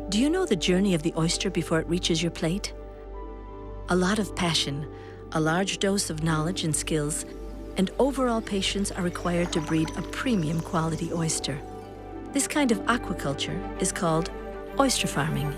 Do you know the journey of the oyster before it reaches your plate? A lot of passion, a large dose of knowledge and skills, and overall patience are required to breed a premium quality oyster. This kind of aquaculture is called oyster farming.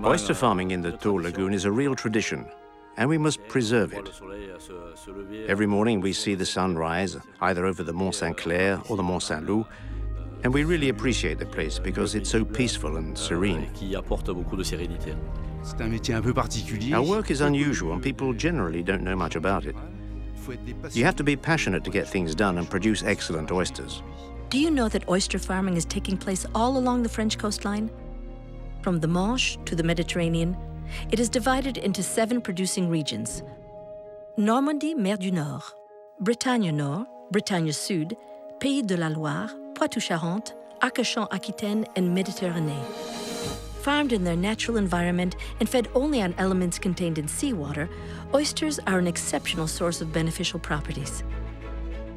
Oyster farming in the Thau lagoon is a real tradition, and we must preserve it. Every morning we see the sun rise, either over the Mont Saint-Clair or the Mont Saint-Loup, and we really appreciate the place because it's so peaceful and serene. Our work is unusual and people generally don't know much about it. You have to be passionate to get things done and produce excellent oysters. Do you know that oyster farming is taking place all along the French coastline? From the Manche to the Mediterranean, it is divided into 7 producing regions: Normandie, Mer du Nord, Bretagne Nord, Bretagne Sud, Pays de la Loire, Poitou-Charentes, Arcachon-Aquitaine, and Méditerranée. Farmed in their natural environment and fed only on elements contained in seawater, oysters are an exceptional source of beneficial properties.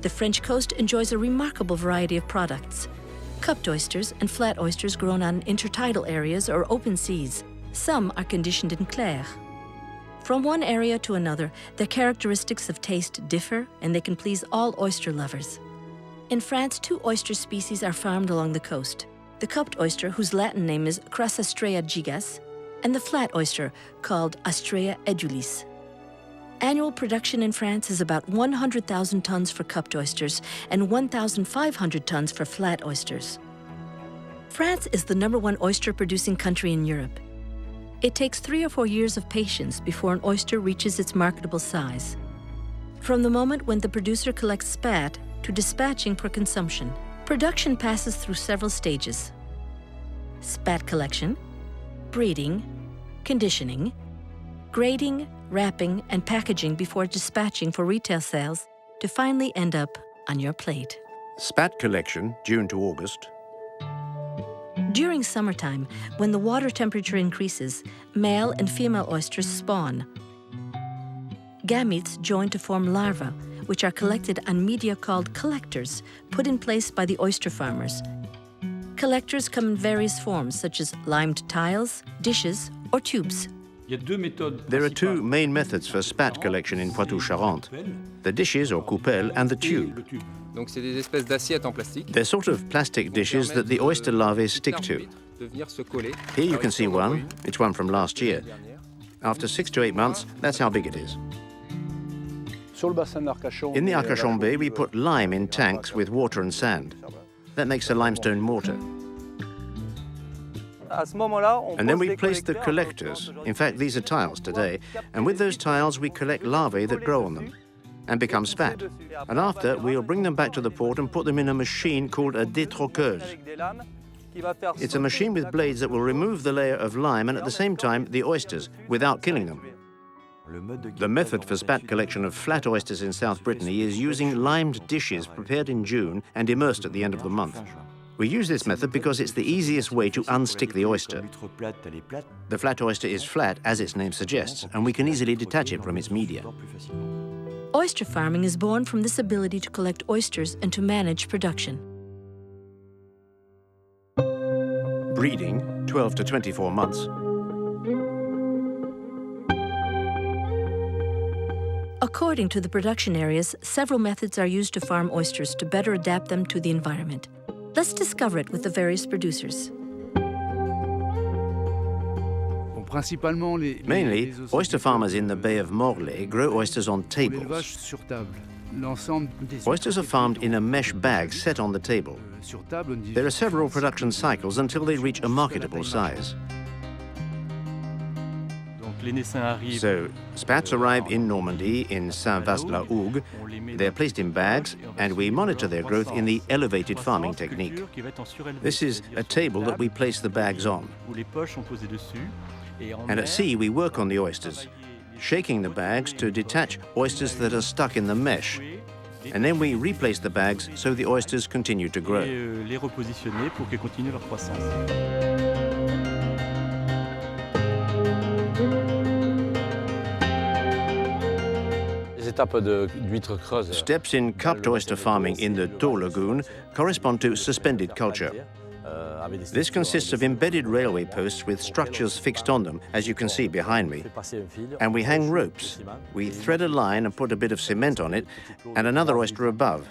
The French coast enjoys a remarkable variety of products: cupped oysters and flat oysters grown on intertidal areas or open seas. Some are conditioned in clair. From one area to another, their characteristics of taste differ, and they can please all oyster lovers. In France, 2 oyster species are farmed along the coast: the cupped oyster, whose Latin name is Crassastrea gigas, and the flat oyster, called Astrea edulis. Annual production in France is about 100,000 tons for cupped oysters and 1,500 tons for flat oysters. France is the #1 oyster-producing country in Europe. It takes 3 or 4 years of patience before an oyster reaches its marketable size. From the moment when the producer collects spat to dispatching for consumption, production passes through several stages: spat collection, breeding, conditioning, grading, wrapping, and packaging before dispatching for retail sales to finally end up on your plate. Spat collection, June to August. During summertime, when the water temperature increases, male and female oysters spawn. Gametes join to form larvae, which are collected on media called collectors, put in place by the oyster farmers. Collectors come in various forms, such as limed tiles, dishes, or tubes. There are 2 main methods for spat collection in Poitou-Charentes: the dishes, or coupelles, and the tube. They're sort of plastic dishes that the oyster larvae stick to. Here you can see one. It's one from last year. After 6 to 8 months, that's how big it is. In the Arcachon Bay, we put lime in tanks with water and sand. That makes a limestone mortar. And then we place the collectors. In fact, these are tiles today. And with those tiles, we collect larvae that grow on them and become spat. And after, we'll bring them back to the port and put them in a machine called a détroqueuse. It's a machine with blades that will remove the layer of lime and at the same time the oysters without killing them. The method for spat collection of flat oysters in South Brittany is using limed dishes prepared in June and immersed at the end of the month. We use this method because it's the easiest way to unstick the oyster. The flat oyster is flat, as its name suggests, and we can easily detach it from its media. Oyster farming is born from this ability to collect oysters and to manage production. Breeding, 12 to 24 months. According to the production areas, several methods are used to farm oysters to better adapt them to the environment. Let's discover it with the various producers. Mainly, oyster farmers in the Bay of Morlaix grow oysters on tables. Oysters are farmed in a mesh bag set on the table. There are several production cycles until they reach a marketable size. So, spats arrive in Normandy, in Saint-Vaast-la-Hougue. They're placed in bags, and we monitor their growth in the elevated farming technique. This is a table that we place the bags on. And at sea, we work on the oysters, shaking the bags to detach oysters that are stuck in the mesh. And then we replace the bags so the oysters continue to grow. Steps in cupped oyster farming in the Thau lagoon correspond to suspended culture. This consists of embedded railway posts with structures fixed on them, as you can see behind me. And we hang ropes. We thread a line and put a bit of cement on it, and another oyster above.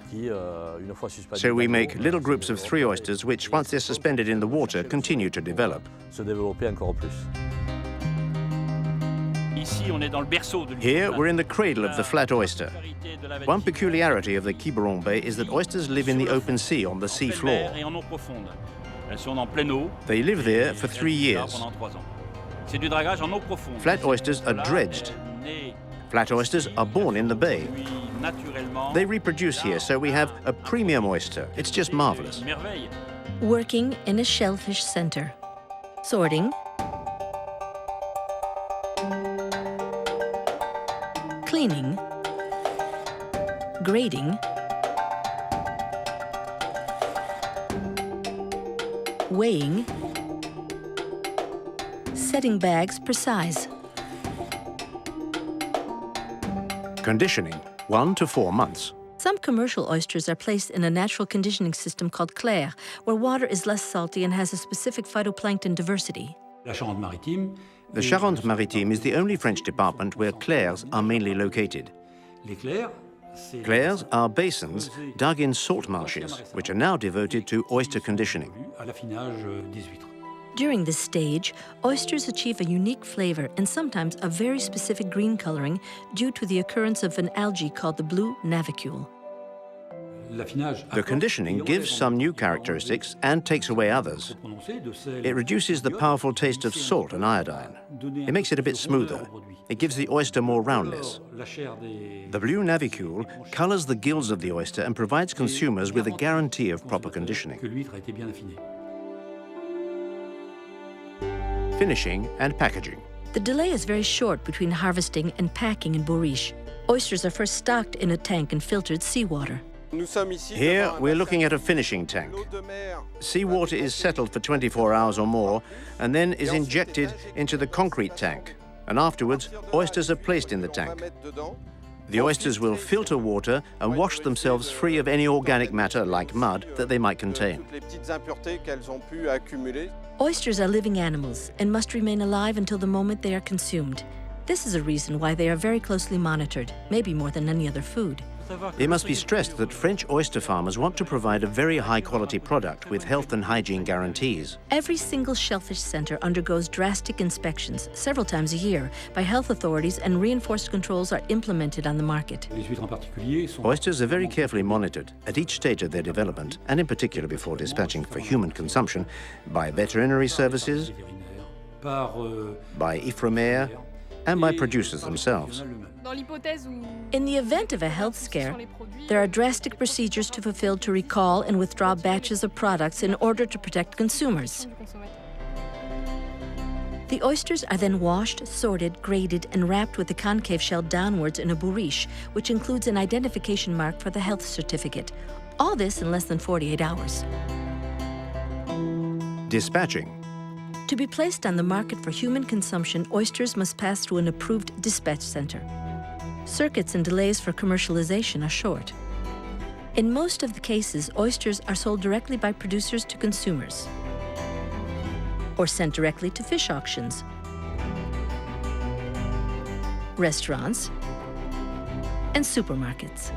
So we make little groups of 3 oysters, which, once they're suspended in the water, continue to develop. Here, we're in the cradle of the flat oyster. One peculiarity of the Quiberon Bay is that oysters live in the open sea, on the sea floor. They live there for 3 years. Flat oysters are dredged. Flat oysters are born in the bay. They reproduce here, so we have a premium oyster. It's just marvelous. Working in a shellfish center. Sorting. Cleaning. Grading. Weighing. Setting bags precise. Conditioning, 1 to 4 months. Some commercial oysters are placed in a natural conditioning system called claire, where water is less salty and has a specific phytoplankton diversity. The Charente-Maritime is the only French department where claires are mainly located. Claires are basins dug in salt marshes, which are now devoted to oyster conditioning. During this stage, oysters achieve a unique flavor and sometimes a very specific green coloring due to the occurrence of an algae called the blue navicule. The conditioning gives some new characteristics and takes away others. It reduces the powerful taste of salt and iodine. It makes it a bit smoother. It gives the oyster more roundness. The blue navicule colors the gills of the oyster and provides consumers with a guarantee of proper conditioning. Finishing and packaging. The delay is very short between harvesting and packing in Bourriche. Oysters are first stocked in a tank in filtered seawater. Here, we're looking at a finishing tank. Seawater is settled for 24 hours or more and then is injected into the concrete tank. And afterwards, oysters are placed in the tank. The oysters will filter water and wash themselves free of any organic matter, like mud, that they might contain. Oysters are living animals and must remain alive until the moment they are consumed. This is a reason why they are very closely monitored, maybe more than any other food. It must be stressed that French oyster farmers want to provide a very high-quality product with health and hygiene guarantees. Every single shellfish center undergoes drastic inspections several times a year by health authorities, and reinforced controls are implemented on the market. Oysters are very carefully monitored at each stage of their development, and in particular before dispatching for human consumption, by veterinary services, by Ifremer, and by producers themselves. In the event of a health scare, there are drastic procedures to fulfill to recall and withdraw batches of products in order to protect consumers. The oysters are then washed, sorted, graded, and wrapped with the concave shell downwards in a bourriche, which includes an identification mark for the health certificate. All this in less than 48 hours. Dispatching. To be placed on the market for human consumption, oysters must pass through an approved dispatch center. Circuits and delays for commercialization are short. In most of the cases, oysters are sold directly by producers to consumers, or sent directly to fish auctions, restaurants, and supermarkets.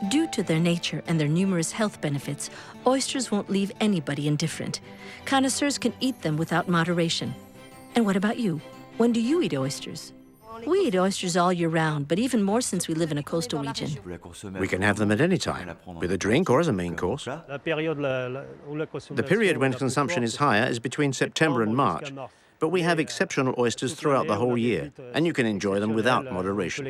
Due to their nature and their numerous health benefits, oysters won't leave anybody indifferent. Connoisseurs can eat them without moderation. And what about you? When do you eat oysters? We eat oysters all year round, but even more since we live in a coastal region. We can have them at any time, with a drink or as a main course. The period when consumption is higher is between September and March, but we have exceptional oysters throughout the whole year, and you can enjoy them without moderation.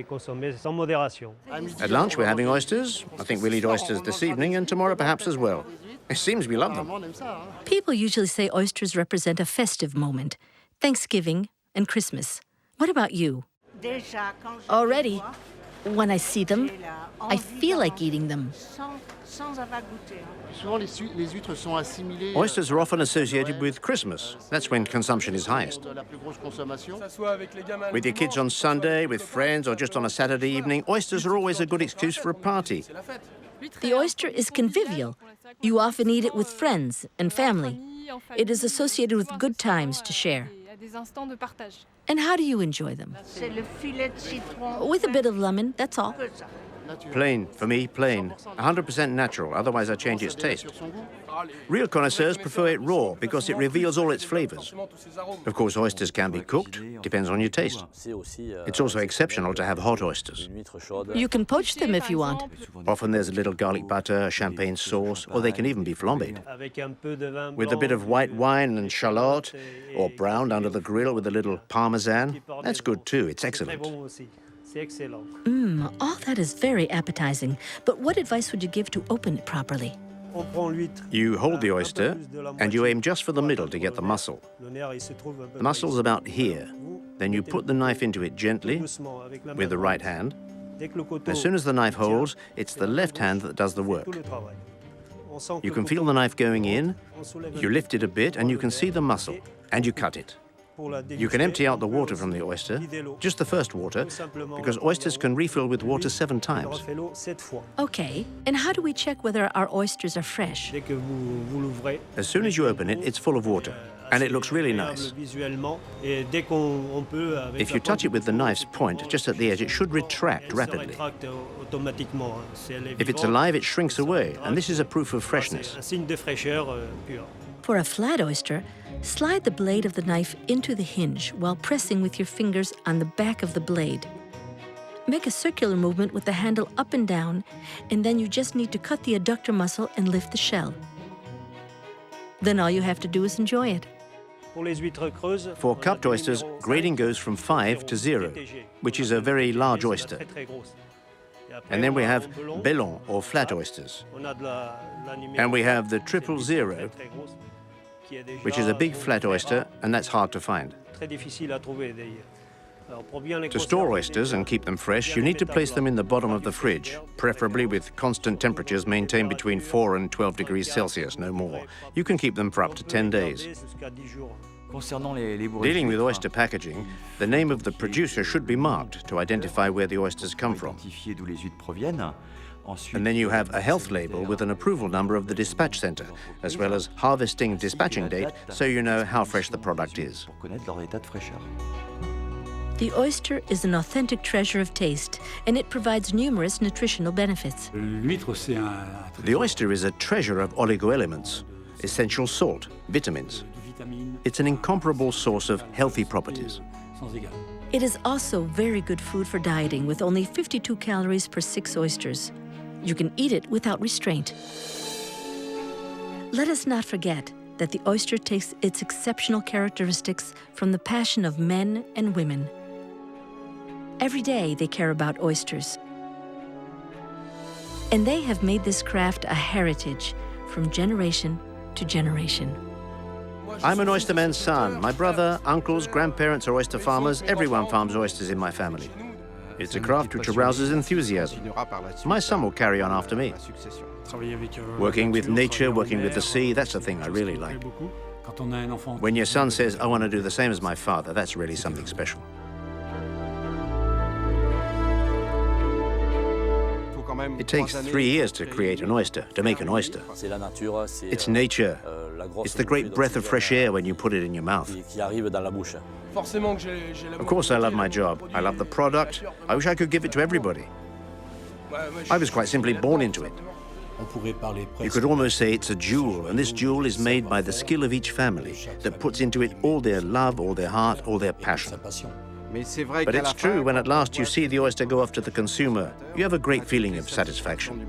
At lunch, we're having oysters. I think we'll eat oysters this evening and tomorrow perhaps as well. It seems we love them. People usually say oysters represent a festive moment, Thanksgiving and Christmas. What about you? Already, when I see them, I feel like eating them. Oysters are often associated with Christmas. That's when consumption is highest. With your kids on Sunday, with friends, or just on a Saturday evening, oysters are always a good excuse for a party. The oyster is convivial. You often eat it with friends and family. It is associated with good times to share. And how do you enjoy them? With a bit of lemon, that's all. Plain, for me, plain. 100% natural, otherwise I change its taste. Real connoisseurs prefer it raw because it reveals all its flavors. Of course, oysters can be cooked, depends on your taste. It's also exceptional to have hot oysters. You can poach them if you want. Often there's a little garlic butter, champagne sauce, or they can even be flambéed. With a bit of white wine and shallot, or browned under the grill with a little parmesan, that's good too, it's excellent. All that is very appetizing. But what advice would you give to open it properly? You hold the oyster and you aim just for the middle to get the muscle. The muscle's about here. Then you put the knife into it gently with the right hand. As soon as the knife holds, it's the left hand that does the work. You can feel the knife going in, you lift it a bit and you can see the muscle, and you cut it. You can empty out the water from the oyster, just the first water, because oysters can refill with water 7 times. Okay, and how do we check whether our oysters are fresh? As soon as you open it, it's full of water, and it looks really nice. If you touch it with the knife's point, just at the edge, it should retract rapidly. If it's alive, it shrinks away, and this is a proof of freshness. For a flat oyster, slide the blade of the knife into the hinge while pressing with your fingers on the back of the blade. Make a circular movement with the handle up and down, and then you just need to cut the adductor muscle and lift the shell. Then all you have to do is enjoy it. For cupped oysters, grading goes from 5 to 0, which is a very large oyster. And then we have bellon, or flat oysters. And we have the 000, which is a big flat oyster, and that's hard to find. To store oysters and keep them fresh, you need to place them in the bottom of the fridge, preferably with constant temperatures maintained between 4 and 12 degrees Celsius, no more. You can keep them for up to 10 days. Dealing with oyster packaging, the name of the producer should be marked to identify where the oysters come from. And then you have a health label with an approval number of the dispatch center, as well as harvesting dispatching date, so you know how fresh the product is. The oyster is an authentic treasure of taste, and it provides numerous nutritional benefits. The oyster is a treasure of oligoelements, essential salt, vitamins. It's an incomparable source of healthy properties. It is also very good food for dieting, with only 52 calories per 6 oysters. You can eat it without restraint. Let us not forget that the oyster takes its exceptional characteristics from the passion of men and women. Every day they care about oysters. And they have made this craft a heritage from generation to generation. I'm an oysterman's son. My brother, uncles, grandparents are oyster farmers. Everyone farms oysters in my family. It's a craft which arouses enthusiasm. My son will carry on after me. Working with nature, working with the sea, that's the thing I really like. When your son says, I want to do the same as my father, that's really something special. It takes 3 years to create an oyster, to make an oyster. It's nature. It's the great breath of fresh air when you put it in your mouth. Of course I love my job. I love the product. I wish I could give it to everybody. I was quite simply born into it. You could almost say it's a jewel, and this jewel is made by the skill of each family that puts into it all their love, all their heart, all their passion. But it's true, when at last you see the oyster go off to the consumer, you have a great feeling of satisfaction.